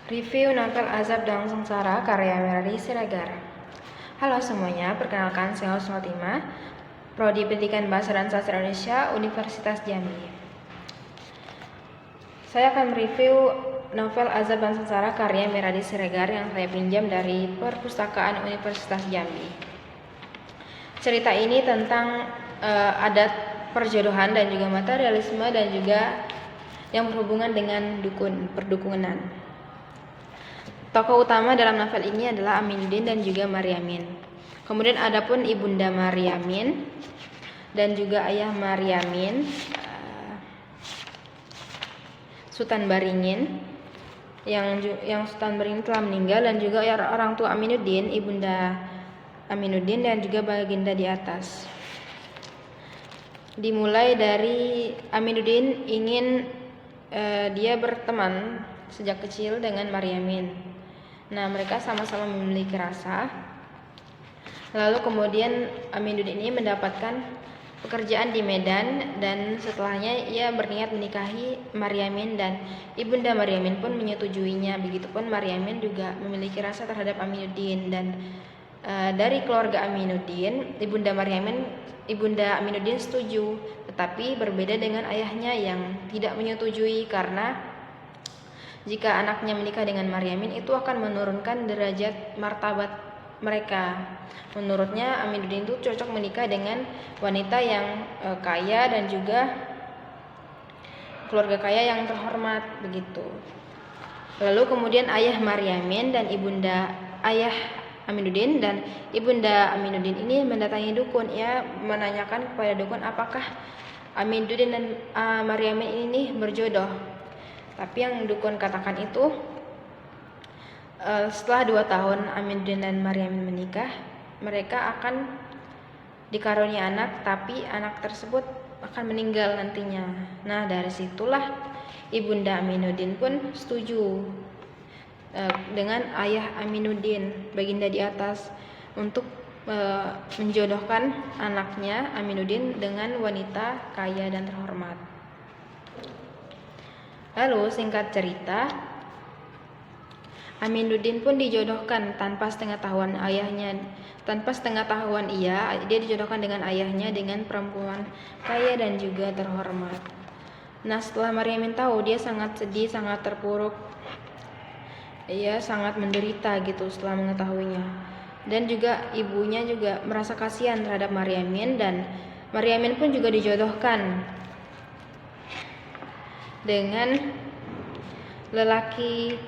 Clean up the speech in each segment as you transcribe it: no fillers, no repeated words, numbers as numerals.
Review novel Azab dan Sengsara karya Merari Siregar. Halo semuanya, perkenalkan saya Husnul Timah, Prodi Pendidikan Bahasa dan Sastra Indonesia, Universitas Jambi. Saya akan mereview novel Azab dan Sengsara karya Merari Siregar yang saya pinjam dari Perpustakaan Universitas Jambi. Cerita ini tentang adat perjodohan dan juga materialisme dan juga yang berhubungan dengan perdukunan. Tokoh utama dalam novel ini adalah Aminuddin dan juga Maryamin. Kemudian ada pun Ibunda Maryamin dan juga ayah Maryamin, Sultan Baringin, yang Sultan Baringin telah meninggal, dan juga orang tua Aminuddin, Ibunda Aminuddin dan juga Baginda di atas. Dimulai dari Aminuddin ingin dia berteman sejak kecil dengan Maryamin. Nah, mereka sama-sama memiliki rasa. Lalu kemudian Aminuddin ini mendapatkan pekerjaan di Medan, dan setelahnya ia berniat menikahi Maryamin, dan Ibunda Maryamin pun menyetujuinya. Begitupun Maryamin juga memiliki rasa terhadap Aminuddin, dan dari keluarga Aminuddin, Ibunda Aminuddin setuju, tetapi berbeda dengan ayahnya yang tidak menyetujui, karena jika anaknya menikah dengan Maryamin itu akan menurunkan derajat martabat mereka. Menurutnya Aminuddin itu cocok menikah dengan wanita yang kaya dan juga keluarga kaya yang terhormat, begitu. Lalu kemudian ayah Maryamin dan ayah Aminuddin dan Ibunda Aminuddin ini mendatangi dukun. Ia menanyakan kepada dukun apakah Aminuddin dan Maryamin ini berjodoh. Tapi yang dukun katakan itu, setelah 2 tahun Aminuddin dan Maryamin menikah, mereka akan dikarunia anak, tapi anak tersebut akan meninggal nantinya. Nah, dari situlah Ibunda Aminuddin pun setuju dengan ayah Aminuddin, Baginda di atas, untuk menjodohkan anaknya Aminuddin dengan wanita kaya dan terhormat. Lalu singkat cerita, Aminuddin pun dijodohkan tanpa setengah tahuan dia dijodohkan dengan ayahnya, dengan perempuan kaya dan juga terhormat. Nah, setelah Maryamin tahu, dia sangat sedih, sangat terpuruk. Ia sangat menderita gitu setelah mengetahuinya. Dan juga ibunya juga merasa kasihan terhadap Maryamin, dan Maryamin pun juga dijodohkan dengan lelaki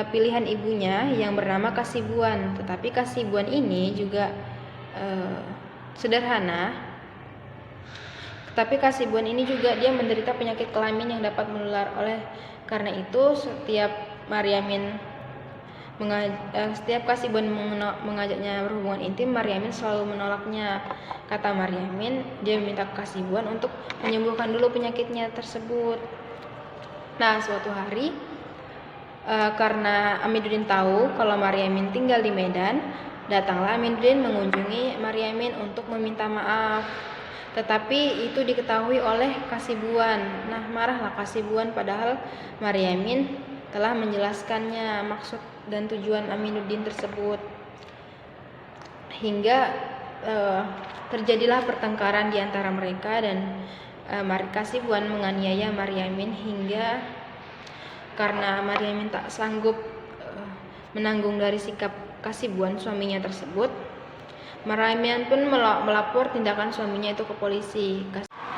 pilihan ibunya yang bernama Kasibuan. Tetapi Kasibuan ini juga sederhana. Tetapi Kasibuan ini juga dia menderita penyakit kelamin yang dapat menular. Oleh karena itu setiap Kasibuan mengajaknya berhubungan intim, Maryamin selalu menolaknya. Kata Maryamin, dia meminta Kasibuan untuk menyembuhkan dulu penyakitnya tersebut. Nah, suatu hari karena Aminuddin tahu kalau Maryamin tinggal di Medan, datanglah Aminuddin mengunjungi Maryamin untuk meminta maaf. Tetapi itu diketahui oleh Kasibuan. Nah, marahlah Kasibuan, padahal Maryamin telah menjelaskannya maksud dan tujuan Aminuddin tersebut. Hingga terjadilah pertengkaran di antara mereka, dan Kasibuan menganiaya Maryamin, hingga karena Maryamin tak sanggup menanggung dari sikap Kasibuan suaminya tersebut, Maryamin pun melapor tindakan suaminya itu ke polisi.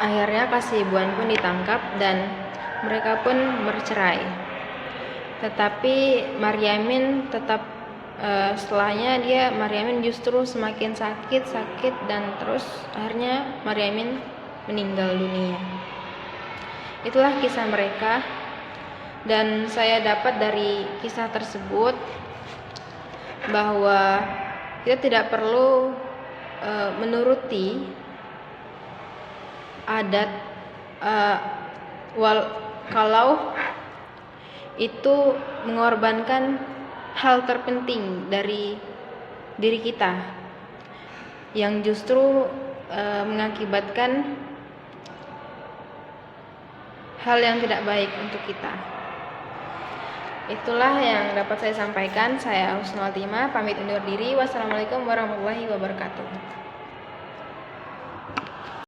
Akhirnya Kasibuan pun ditangkap dan mereka pun bercerai. Tetapi Maryamin tetap setelahnya Maryamin justru semakin sakit dan terus akhirnya Maryamin meninggal dunia. Itulah kisah mereka, dan saya dapat dari kisah tersebut bahwa kita tidak perlu menuruti adat kalau itu mengorbankan hal terpenting dari diri kita, yang justru mengakibatkan hal yang tidak baik untuk kita. Itulah yang dapat saya sampaikan. Saya Husnul Timah, pamit undur diri. Wassalamualaikum warahmatullahi wabarakatuh.